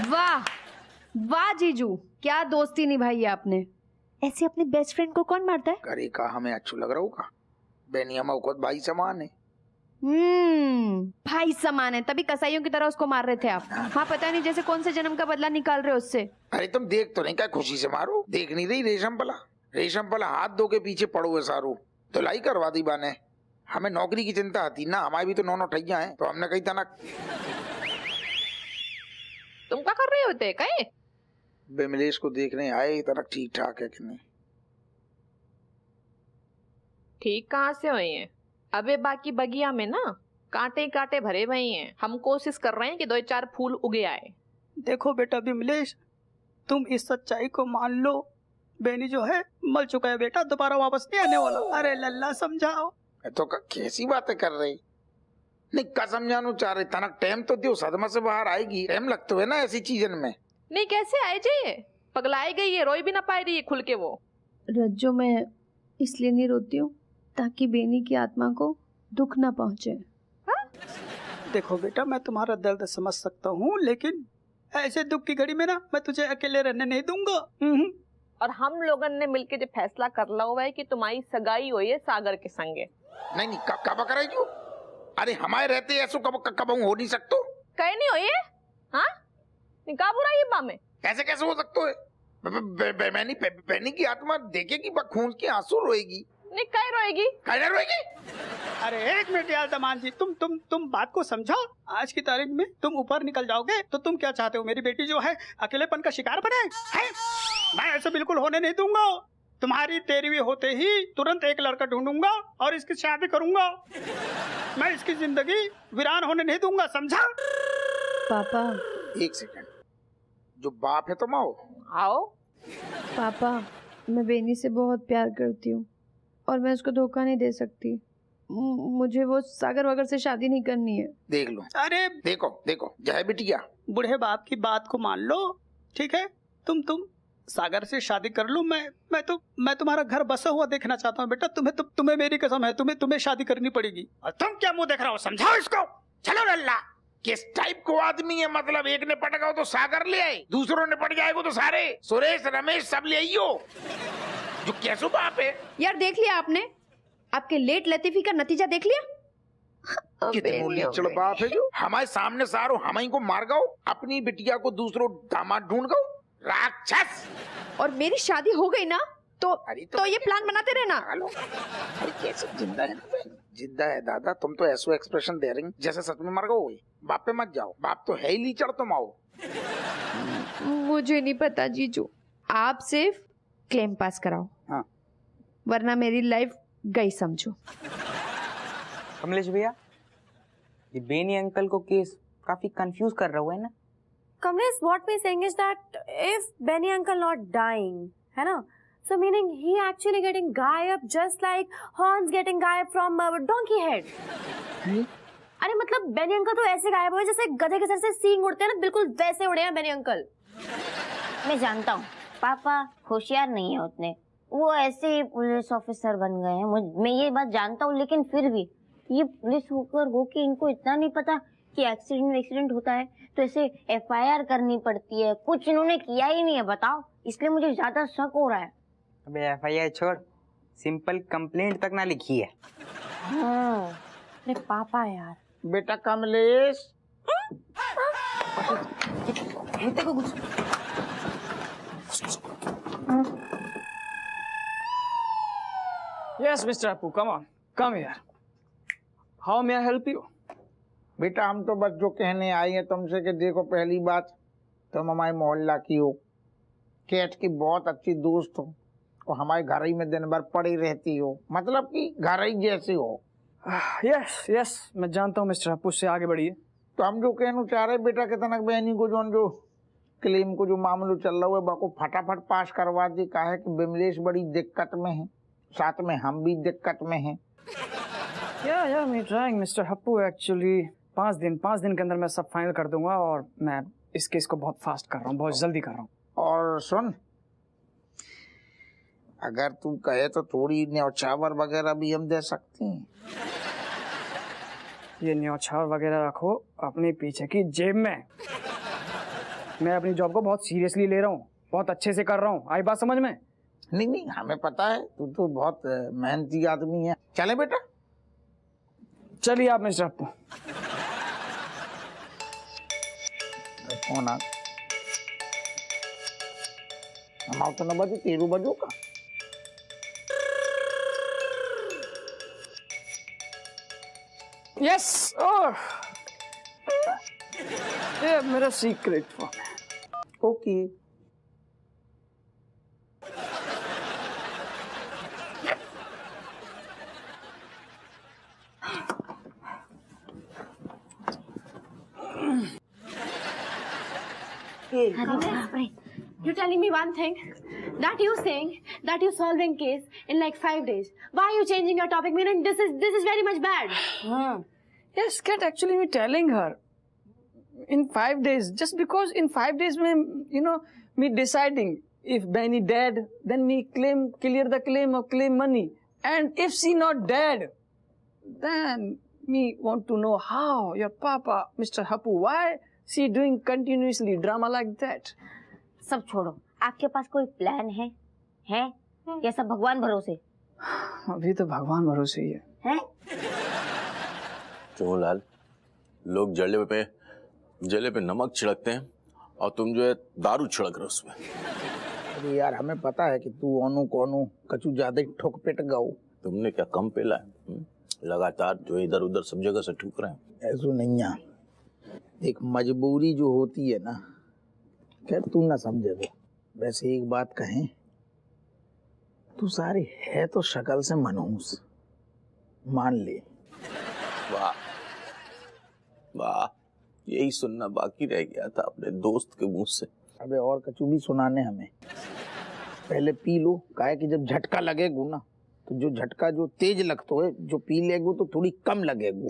वाह वाह जीजू, क्या दोस्ती निभाई है आपने। ऐसे अपने बेस्ट फ्रेंड को कौन मारता है? करे का हमें अच्छू लग रहा होगा। बेनिया मौकत भाई समान है। भाई समान है, तभी कसाईयों की तरह उसको मार रहे थे आप। हाँ, पता नहीं जैसे कौन से जन्म का बदला निकाल रहे हो उससे। अरे तुम देख तो नहीं, क्या खुशी से मारो। देख नहीं रही रेशम पला हाथ धो के पीछे पड़ो है सारू। तो लाई करवा दी बाने। हमें नौकरी की चिंता आती ना, हमारी भी तो नौ ठैया है, तो हमने कही था ना। तुम क्या कर रहे होते कहे? बिमलेश को देखने आए, तरह ठीक ठाक है कि नहीं। ठीक कहाँ से हुई है? अबे बाकी बगिया में ना कांटे कांटे भरे हुए हैं। हम कोशिश कर रहे हैं कि 2-4 फूल उगे आए। देखो बेटा बिमलेश, तुम इस सच्चाई को मान लो, बेनी जो है मल चुका है बेटा, दोबारा वापस नहीं आने वाला। अरे लल्ला समझाओ। तो कैसी बातें कर रही? नहीं का समझानो चाह रहे तनक टाइम तो दियो, सदमा से बाहर आएगी। टाइम लगता है ना ऐसी चीजन में। नहीं कैसे आए जे? पगलाई गई है, रोई भी ना पाई रही है खुल के वो। रज्जो, मैं इसलिए नहीं रोती हूँ ताकि बेनी की आत्मा को दुख ना पहुंचे। देखो बेटा, मैं तुम्हारा दर्द समझ सकता हूँ, लेकिन ऐसे दुख की घड़ी में ना मैं तुझे अकेले रहने नहीं दूंगा। और हम लोगों ने मिलके जो फैसला कर ला हुआ है कि तुम्हारी सगाई हुई है सागर के संगे। नहीं कब कराई? अरे हमारे रहते ऐसो कब हो नहीं सकतो। कहे नहीं हुई है? हाँ, निकाह बुराई है बामे। कैसे हो सकतो है? बेनी की आत्मा देखेगी, खून के आंसू रोएगी। नहीं कहे रोएगी? कहे रोएगी? अरे एक मिनट यार दमान जी, तुम बात को समझो। आज की तारीख में तुम ऊपर निकल जाओगे तो तुम क्या चाहते हो? मेरी बेटी जो है अकेलेपन का शिकार बने है? मैं ऐसे बिल्कुल होने नहीं दूंगा। तुम्हारी 13वीं होते ही तुरंत एक लड़का ढूंढूंगा और इसकी शादी करूंगा। मैं इसकी जिंदगी वीरान होने नहीं दूंगा, समझा? पापा एक सेकंड, जो बाप है तुम आओ। पापा, मैं बेनी से बहुत प्यार करती हूँ और मैं उसको धोखा नहीं दे सकती। मुझे वो सागर वगर से शादी नहीं करनी है। देख लो। अरे देखो जय बिटिया, बूढ़े बाप की बात को मान लो, ठीक है? तुम सागर से शादी कर लो। मैं तुम्हारा घर बसा हुआ देखना चाहता हूँ बेटा। तुम्हें मेरी कसम है, तुम्हें शादी करनी पड़ेगी। और तुम क्या मुंह देख रहा हो? समझाओ इसको। चलो लल्ला, किस टाइप को आदमी है? मतलब एक ने पट गया तो सागर ले आए, दूसरों ने पट जाएगा तो सारे सुरेश रमेश सब ले आइयो। जो कैसो बाप है यार? देख लिया आपने? आपके लेट लतीफी का नतीजा देख लिया? कितने लीचड़ बाप है जो हमारे सामने सारो हम ही को मार गओ, अपनी बिटिया को दूसरों दामाद ढूंढ गओ। राक्षस! और मेरी शादी हो गई ना तो ये प्लान बनाते रहना। अरे कैसे जिंदा है ना? जिंदा है दादा। तुम तो ऐसा एक्सप्रेशन दे रही जैसे सच में मर गओ। बाप पे मत जाओ, बाप तो है ही लीचड़। तुम आओ। मुझे नहीं पता जीजू, आप सिर्फ क्लेम पास कराओ। हाँ, वरना मेरी लाइफ गई समझो। कमलेश भैया, ये बेनी अंकल को केस काफी कंफ्यूज कर रहा हुआ है ना? Kamlesh, what we're saying is that if Benny uncle not dying, है ना? So meaning he actually getting गायब just like horns getting गायब from donkey head. अरे मतलब बेनी अंकल तो ऐसे गायब हुए जैसे गधे के सर से सींग उड़ते हैं ना, बिल्कुल वैसे उड़े हैं बेनी अंकल। मैं जानता हूँ पापा होशियार नहीं है उतने, वो ऐसे ही पुलिस ऑफिसर बन गए हैं। मैं ये बात जानता हूँ, लेकिन फिर भी ये पुलिस होके इनको इतना नहीं पता कि एक्सीडेंट होता है तो ऐसे FIR करनी पड़ती है। कुछ इन्होंने किया ही नहीं है, बताओ, इसलिए मुझे ज्यादा शक हो रहा है। अबे FIR छोड़, सिंपल कंप्लेंट तक ना लिखी है। अरे पापा यार। बेटा Kamlesh, Yes, Mr. Appu, come here. How may I help you? बेटा हम तो बस जो कहने आए हैं तुमसे कि देखो, पहली बात तुम हमारे मोहल्ला की हो, कैट की बहुत अच्छी दोस्त हो और हमारे घर ही में दिन भर पड़ी रहती हो, मतलब कि घर ही जैसे हो। यस, मैं जानता हूँ मिस्टर अप्पू, से आगे बढ़िए। तो हम जो कहना चाह रहे बेटा कि तनक बहनी को जो क्लेम को जो मामलो चल रहा है बाको फटाफट पास करवा दी। का है कि बिमलेश बड़ी दिक्कत में है, साथ में हम भी दिक्कत में हैं। या मैं ट्राइंग मिस्टर हप्पू, एक्चुअली 5 दिन के अंदर मैं सब फाइनल कर दूंगा और मैं इस केस को बहुत फास्ट कर रहा हूँ, बहुत जल्दी कर रहा हूँ। और सुन, अगर तू कहे तो थोड़ी न्यौछावर वगैरह भी हम दे सकते हैं। ये न्यौछावर वगैरह रखो अपने पीछे की जेब में। मैं अपनी जॉब को बहुत सीरियसली ले रहा हूँ, बहुत अच्छे से कर रहा हूँ। आई बात समझ में? नहीं नहीं, हमें पता है, तू तो बहुत मेहनती आदमी है। चले बेटा। चलिए आप मिस्टर अप्पू। फोन आ, हम तो 9 बजे 13 बजो का। यस, ओह ये मेरा सीक्रेट फोन है। Okay. You're telling me one thing, that you saying that you solving case in like 5 days. Why are you changing your topic? Meaning this is very much bad. Yes, Kat, actually me telling her in 5 days, just because in 5 days me deciding if Benny dead, then me clear the claim or claim money, and if she not dead, then me want to know how your papa, Mr. Happu, why she doing continuously drama like that. सब छोड़ो, आपके पास कोई plan है या सब भगवान भरोसे? अभी तो भगवान भरोसे ही है? क्यों लाल, लोग जले पे नमक छिड़कते हैं और तुम जो है दारू छिड़क रहे हो उसमें। अरे यार, हमें पता है कि तू ओनू कोनू कचू ज्यादा ठोक पिट गऊ। तुमने क्या कम पेला है? लगातार जो इधर उधर सब जगह से ठुक रहे हैं। ऐसा नहीं है, एक मजबूरी जो होती है ना, क्या तू ना समझेगा। वैसे एक बात कहें, तू सारी है तो शक्ल से मनहूस, मान ले। वाह वाह, यही सुनना बाकी रह गया था अपने दोस्त के मुंह से। अबे और कचू भी सुनाने हमें, पहले पी लो। काहे कि जब झटका लगेगो ना, तो जो झटका जो तेज लगतो है, जो पी लेगो तो थोड़ी कम लगेगो।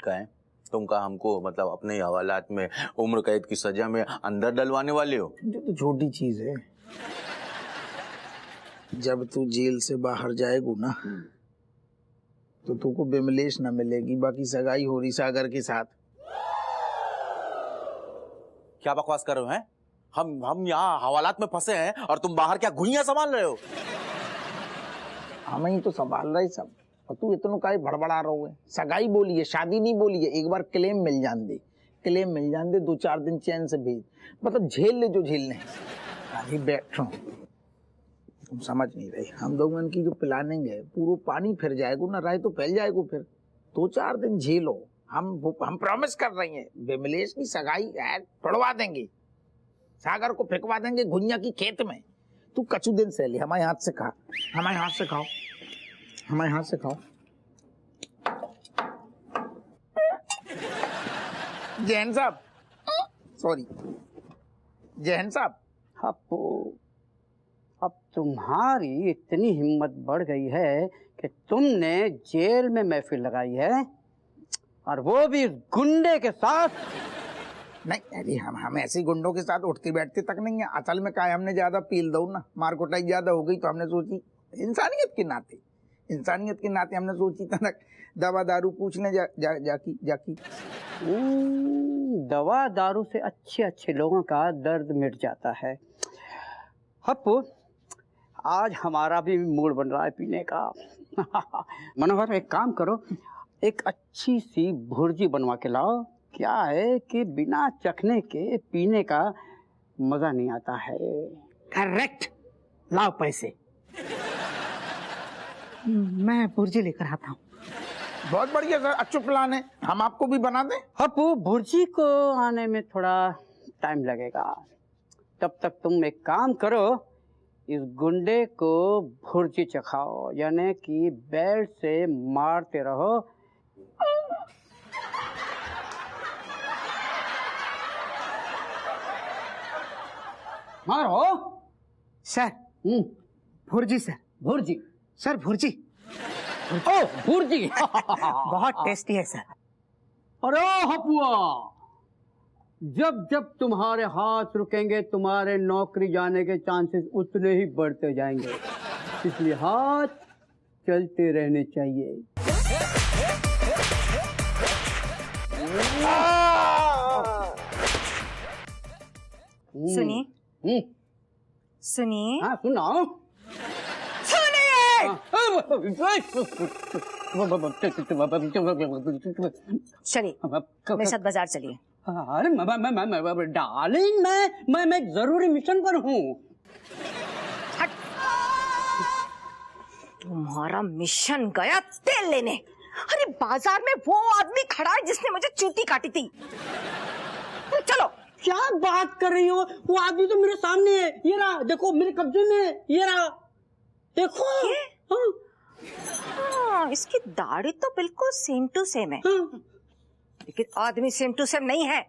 कहे तुम का हमको मतलब अपने हवालात में उम्र कैद की सजा में अंदर डलवाने वाले हो? जो तो छोटी चीज है। जब तू जेल से बाहर जाएगो ना, तो तुमको बिमलेश न मिलेगी, बाकी सगाई हो रही सागर के साथ। क्या बकवास कर रहे हो? हैं हम यहाँ हवालात में फंसे हैं और तुम बाहर क्या घुइयां संभाल रहे हो? हम ही तो संभाल रहे सब, और तू इतना काहे भड़बड़ा रहो है। सगाई बोली है, शादी नहीं बोली है। एक बार क्लेम मिल जान दे, 2-4 दिन चैन से भेज, मतलब झेल ले जो झेलने। अभी बैठो, तुम समझ नहीं रहे। हम लोगों की जो प्लानिंग है, पूरा पानी फिर जाएगा ना, राय तो फैल जाएगा। फिर 2-4 दिन झेलो, हम प्रॉमिस कर रहे हैं। विमलेश की सगाई तोड़वा देंगे, सागर को फेंकवा देंगे घुइयां की खेत में। तू कचू दिन से ले, हमारे हाथ से खा, हमारे हाथ से खाओ, हमारे हाथ से खाओ। जैन साहब, सॉरी जैन साहब। अप्पू, अब तुम्हारी इतनी हिम्मत बढ़ गई है कि तुमने जेल में महफिल लगाई है, और वो भी गुंडे के साथ। नहीं अरे, हम ऐसे गुंडों के साथ उठते बैठते तक नहीं है। असल में क्या, हमने ज्यादा पील दो ना, मार कुटाई ज्यादा हो गई, तो हमने सोची इंसानियत के नाते हमने सोची था ना, दवा दारू पूछने जाकी। दवा दारू से अच्छे लोगों का दर्द मिट जाता है। अप्पू, आज हमारा भी मूड बन रहा है पीने का। मनोहर, एक काम करो, एक अच्छी सी भुर्जी बनवा के लाओ। क्या है कि बिना चखने के पीने का मजा नहीं आता है। करेक्ट, लाओ पैसे, मैं भुर्जी लेकर आता हूँ। बहुत बढ़िया सर, अच्छा प्लान है। हम आपको भी बना दें? अप्पू, भुर्जी को आने में थोड़ा टाइम लगेगा, तब तक तुम एक काम करो, इस गुंडे को भुर्जी चखाओ, यानी कि बेल्ट से मारते रहो। मारो sir. Bhurji sir, bhurji sir, bhurji. ओ भुर्जी बहुत टेस्टी है सर। अरे हपुआ, जब तुम्हारे हाथ रुकेंगे, तुम्हारे नौकरी जाने के चांसेस उतने ही बढ़ते जाएंगे, इसलिए हाथ चलते रहने चाहिए। सुनिए सुनिए। हाँ सुनाओ। चलिए मेरे साथ बाजार चलिए। अरे डार्लिंग मैं जरूरी मिशन पर हूँ। तुम्हारा मिशन गया तेल लेने। अरे बाजार में वो आदमी खड़ा है जिसने मुझे चूती काटी थी। चलो। क्या बात कर रही हो? वो आदमी तो मेरे सामने है, ये रहा, देखो मेरे कब्जे में, ये रहा, देखो। हाँ, इसकी दाढ़ी तो बिल्कुल सेम टू सेम है। लेकिन आदमी सेम टू सेम नहीं है।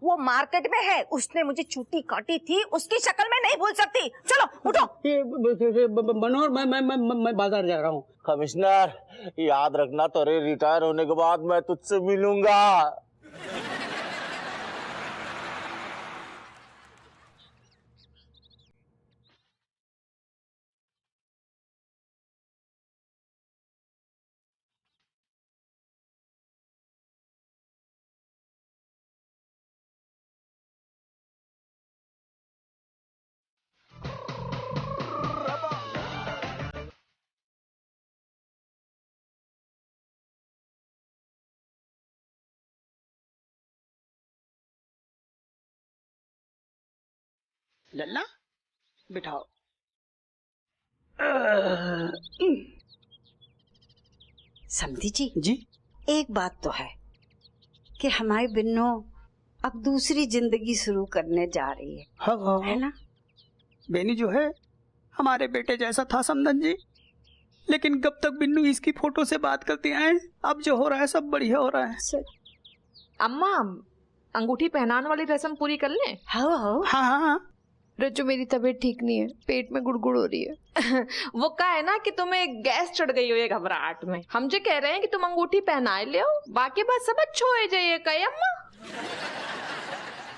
वो मार्केट में है, उसने मुझे चूटी काटी थी, उसकी शक्ल में नहीं भूल सकती। चलो उठो। मनोहर मैं बाजार जा रहा हूँ। कमिश्नर याद रखना, तेरे रिटायर होने के बाद मैं तुझसे मिलूंगा। लल्ला बिठाओ। समधी जी जी एक बात तो है कि हमारी बिन्नो अब दूसरी जिंदगी शुरू करने जा रही है। हाँ है ना? बेनी जो है हमारे बेटे जैसा था समधन जी, लेकिन कब तक बिन्नू इसकी फोटो से बात करती आए, अब जो हो रहा है सब बढ़िया हो रहा है। अम्मा अंगूठी पहनाने वाली रस्म पूरी कर लें। हाँ हाँ। रज्जू मेरी तबीयत ठीक नहीं है, पेट में गुड़गुड़ हो रही है। वो का है ना कि तुम्हें गैस चढ़ गई हो ये घबराहट में। हम जो कह रहे हैं कि तुम अंगूठी पहना ले, बाकी बात सब अच्छा हो जाइए। कहे अम्मा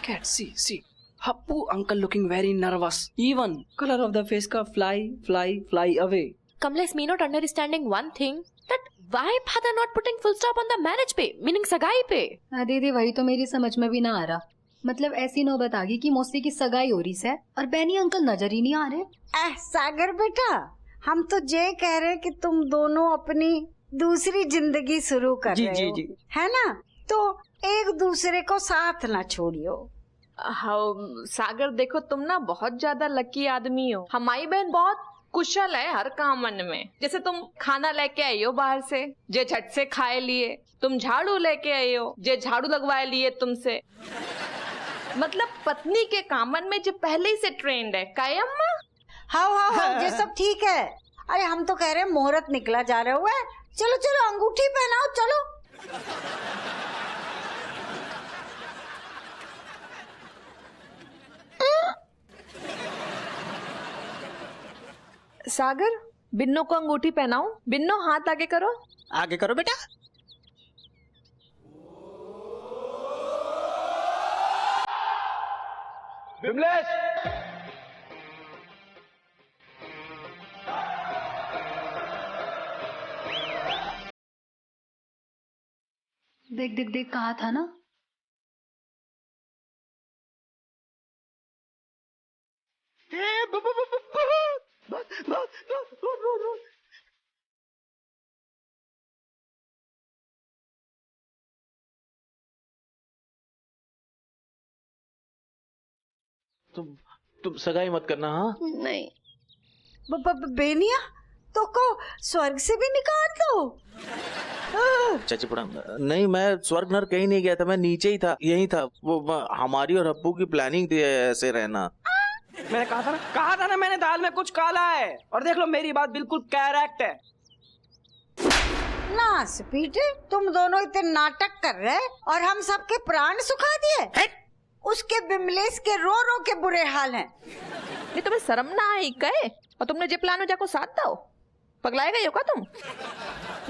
Cat, see, Happu uncle looking very nervous. Even color of the face का fly away. Kamlesh me not understanding one thing, that why father not putting full stop on the marriage पे, meaning सगाई पे। दीदी वही तो मेरी समझ में भी ना आ रहा। मतलब ऐसी नौबत आ गई कि मौसी की सगाई हो रही है और बैनी अंकल नजर ही नहीं आ रहे। सागर बेटा, हम तो ये कह रहे कि तुम दोनों अपनी दूसरी जिंदगी शुरू कर रहे हो, है ना? तो एक दूसरे को साथ ना छोड़ियो। हाँ सागर देखो, तुम ना बहुत ज्यादा लकी आदमी हो। हमारी बहन बहुत कुशल है हर काम में। जैसे तुम खाना लेके आई हो बाहर से, जे झट से खाए लिए। तुम झाड़ू लेके आई हो, जे झाड़ू लगवाए लिए तुमसे। मतलब पत्नी के कामन में जो पहले ही से ट्रेंड है। काय अम्मा? हाँ ये सब ठीक है। अरे हम तो कह रहे हैं मुहूर्त निकला जा रहा हुआ है, चलो चलो अंगूठी पहनाओ चलो। सागर बिन्नो को अंगूठी पहनाओ। बिन्नो हाथ आगे करो। आगे करो बेटा। विमलेश देख कहा था ना। तुम सगाई मत करना। हाँ नहीं बेनिया तो को स्वर्ग से भी निकाल दो। चाची प्रणाम। नहीं, मैं स्वर्ग नर कहीं नहीं गया था, मैं नीचे ही था, यही था। वो हमारी और अब्बू की प्लानिंग थी ऐसे रहना। मैंने कहा था ना मैंने दाल में कुछ काला है। और देख लो मेरी बात बिल्कुल करेक्ट है। ना स्पीडे, तुम दोनों इतने नाटक कर रहे और हम सबके प्राण सुखा दिए। उसके बिमलेश के रो रो के बुरे हाल हैं। ये तुम्हें शर्म ना आई कहे? और तुमने जे प्लान हो जाको साथ दो। पगलाए गई हो का तुम?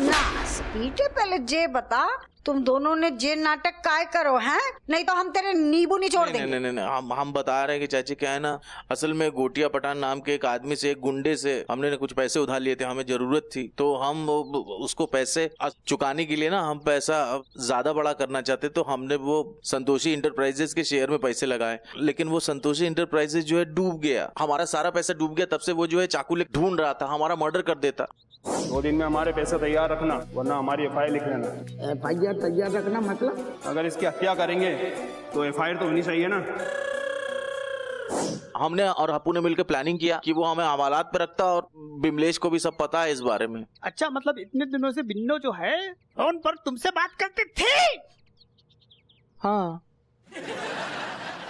ना स्पीडे, पहले जे बता तुम दोनों ने जे नाटक काय करो हैं, नहीं तो हम तेरे नींबू नहीं छोड़ देंगे। नहीं, हम बता रहे हैं कि चाची क्या है ना, असल में गोटिया पठान नाम के एक आदमी से, एक गुंडे से हमने कुछ पैसे उधार लिए थे, हमें जरूरत थी, तो हम उसको पैसे चुकाने के लिए ना हम पैसा ज्यादा बड़ा करना चाहते, तो हमने वो संतोषी इंटरप्राइजेस के शेयर में पैसे लगाए, लेकिन वो संतोषी इंटरप्राइजेस जो है डूब गया, हमारा सारा पैसा डूब गया। तब से वो जो है चाकू लेकर ढूंढ रहा था, हमारा मर्डर कर देता। 2 दिन में हमारे पैसे तैयार रखना, वरना हमारी FIR लिख लेना। FIR तैयार रखना मतलब? अगर इसकी हत्या करेंगे तो FIR तो होनी चाहिए ना। हमने और हप्पू ने मिलकर प्लानिंग किया कि वो हमें हवालात पे रखता, और बिमलेश को भी सब पता है इस बारे में। अच्छा, मतलब इतने दिनों से बिन्नो जो है फोन पर तुमसे बात करती थी? हाँ।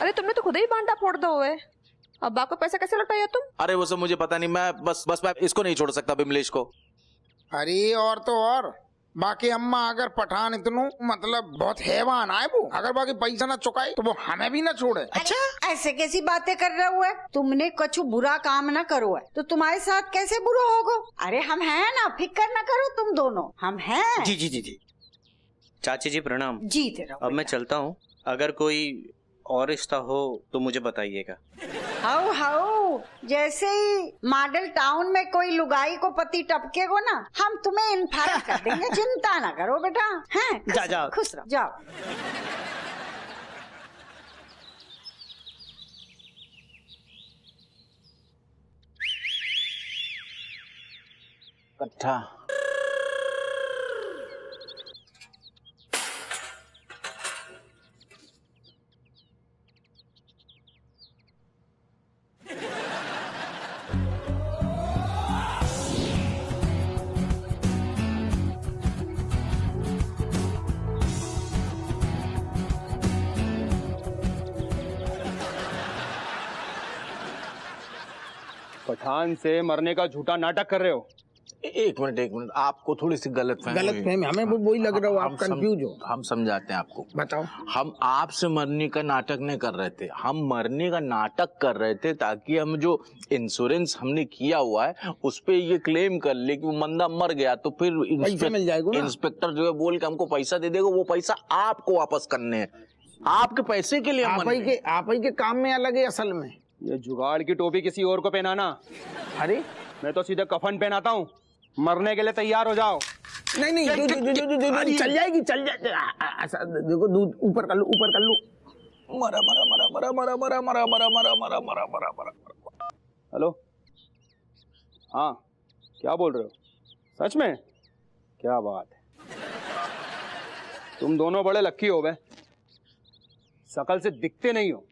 अरे तुमने तो खुद ही बांटा फोड़ दो हुए, अब बाप को पैसा कैसे लौटाया तुम? अरे वो सब मुझे पता नहीं, मैं बस मैं इसको नहीं छोड़ सकता, बिमलेश को। अरे और तो और बाकी अम्मा, अगर पठान इतनो मतलब बहुत हैवान है वो, अगर बाकी पैसा ना चुकाए तो वो हमें भी ना छोड़े। अच्छा, ऐसे कैसी बातें कर रहे हुए? तुमने कुछ बुरा काम ना करो है तो तुम्हारे साथ कैसे बुरा होगा? अरे हम हैं ना, फिक्र ना करो तुम दोनों, हम हैं। जी जी जी जी। चाची जी प्रणाम। जीते रहो। अब मैं चलता हूँ, अगर कोई और रिश्ता हो तो मुझे बताइएगा। हाउ हाउ, जैसे ही मॉडल टाउन में कोई लुगाई को पति टपकेगो ना, हम तुम्हें इन्फायर कर देंगे, चिंता ना करो बेटा। हैं? जाओ खुश रहो, जाओ। कट्ठा पठान से मरने का झूठा नाटक कर रहे हो। एक मिनट, आपको थोड़ी सी गलतफहमी, हमें वो वही लग रहा हो, आप कंफ्यूज हो। हम समझाते हैं आपको। बताओ। हम आपसे मरने का नाटक नहीं कर रहे थे, हम मरने का नाटक कर रहे थे ताकि हम जो इंश्योरेंस हमने किया हुआ है उस पे ये क्लेम कर ले कि वो बंदा मर गया, तो फिर पैसा मिल जाएगा। इंस्पेक्टर जो है बोल के हमको पैसा दे देगा, वो पैसा आपको वापस करने हैं, आपके पैसे के लिए। आप ही के काम में अलग है असल में। ये जुगाड़ की टोपी किसी और को पहनाना। अरे मैं तो सीधे कफन पहनाता हूँ, मरने के लिए तैयार हो जाओ। नहीं, चल जाएगी, चल जाए। देखो, दूध ऊपर कर लो, ऊपर कर लो। मरा मरा मरा मरा मरा मरा मरा मरा मरा मरा मरा मरा मरा। हेलो, हाँ क्या बोल रहे हो? सच में? क्या बात है, तुम दोनों बड़े लक्की हो बे, शकल से दिखते नहीं हो।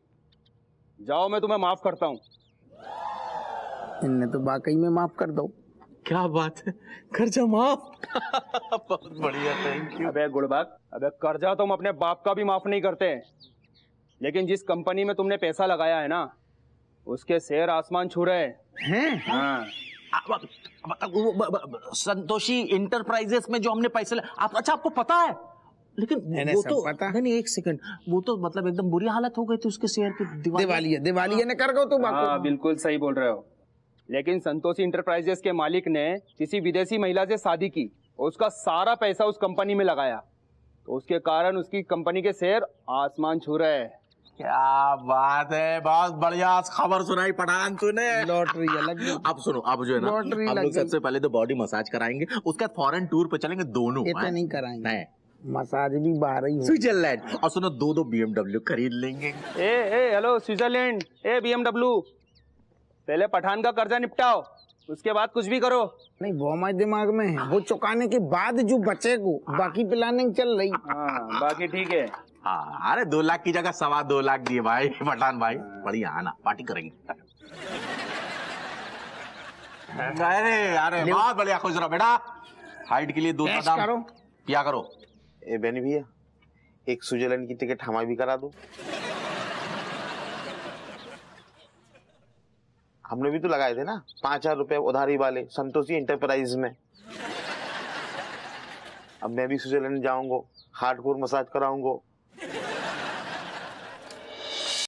जाओ, मैं तुम्हें माफ करता हूँ। इनने तो वाकई में माफ कर दो। क्या बात है, कर्जा माफ। बहुत बढ़िया, थैंक यू। अबे गुड़बाग, अबे कर्जा तुम अपने बाप का भी माफ नहीं करते, लेकिन जिस कंपनी में तुमने पैसा लगाया है ना, उसके शेयर आसमान छू रहे हैं। हाँ। संतोषी इंटरप्राइजेस में जो हमने पैसे अच्छा आपको पता है, लेकिन वो तो पता नहीं। एक सेकंड, वो तो मतलब एकदम बुरी हालत हो गई थी उसके शेयर की। दिवालिया ने कर गो तुम। हाँ बिल्कुल सही बोल रहे हो, लेकिन संतोषी इंटरप्राइजेस के मालिक ने किसी विदेशी महिला से शादी की और उसका सारा पैसा उस कंपनी में लगाया, तो उसके कारण उसकी कंपनी के शेयर आसमान छू रहे हैं। क्या बात है, बहुत बढ़िया खबर सुनाई पठान तूने। लॉटरी अलग। अब सुनो, अब जो है ना, हम लोग सबसे पहले तो बॉडी मसाज कराएंगे, उसका फॉरेन टूर पे चलेंगे दोनों। इतना नहीं कराएंगे, मसाज भी बाहर ही, स्विट्जरलैंड। और सुनो, 2 BMW खरीद लेंगे। हेलो स्विट्जरलैंड, BMW, पहले पठान का कर्जा निपटाओ, उसके बाद कुछ भी करो। नहीं, वो हमारे दिमाग में है, वो चुकाने के बाद जो बचेगा, बाकी प्लानिंग चल रही। हाँ बाकी ठीक है। हाँ, अरे 2 लाख की जगह 2.25 लाख दिए भाई पठान भाई। बढ़िया, आना पार्टी करेंगे। अरे बहुत बढ़िया, खुश रहो बेटा। हाइट के लिए 2 बादाम पिया करो। ए बेनी भैया, एक स्विट्जरलैंड की टिकट हमारी भी करा दो। हमने भी तो लगाए थे ना 5,000 रुपए उधारी वाले संतोषी इंटरप्राइज में। अब मैं भी स्विट्जरलैंड जाऊंगा, हार्डकोर मसाज कराऊंगा,